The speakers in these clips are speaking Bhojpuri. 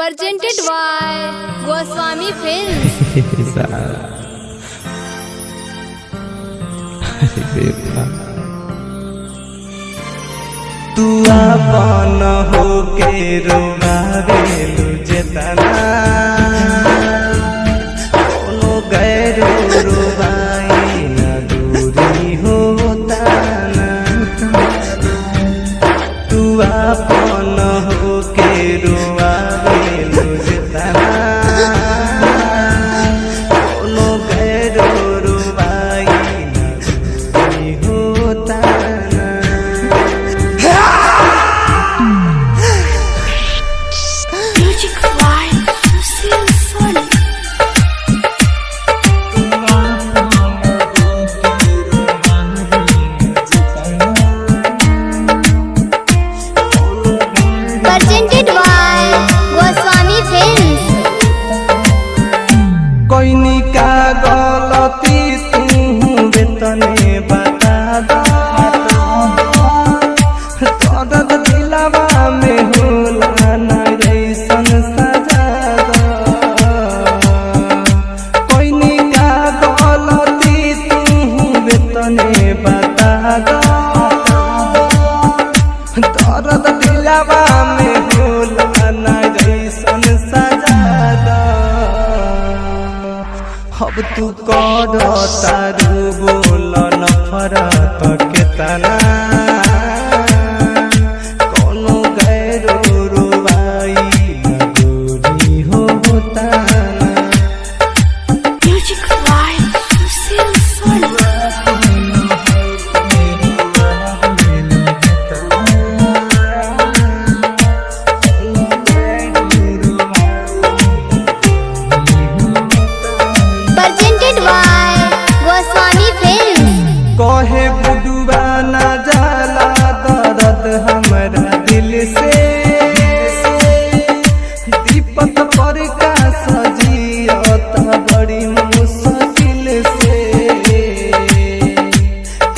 presented by Goswami Films। तू आपन होके रोगावेलु जेतना कोनो गैर रोबाई न दूरी होता ना। तू आपन होके रोगावेलु जेतना कोनो गैर रोबाई न दूरी होता ना। Presented by Goswami Films। कोई निका गलती तू बेतने बता दो, दर्द दिलवा में होला ना ऐसन सजा दो। कोई निका गलती तू बेतने बता दो, दर्द दिलवा में होला ना ऐसन सजा दो। अब तू कर तारू बोल नफरत केतना कोनो गैर रुबाई न दूरी होता ना। Presented by Goswami Films। कहे बुडुआ ना जाला दर्द हमरा दिल से, दीपक पर का सजियत बड़ी मुश्किल से।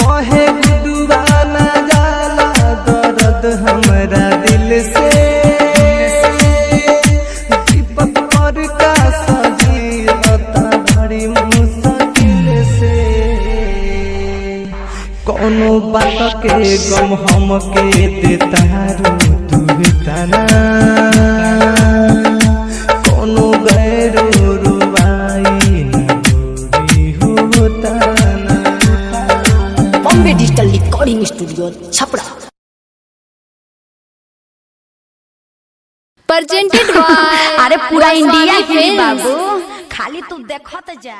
कहे बुडुआ ना जाला दर्द हमरा दिल से, दीपक पर का सजियत बड़ी मुश्किल से। कोनो बात के गम हम के देतारू तू बेतना, कोनो गैर रुबाई न दूरी होता ना। Bombay digital recording studio Chhapra. Presented by अरे पूरा इंडिया Goswami के Films। बाबू खाली तू देखत जा।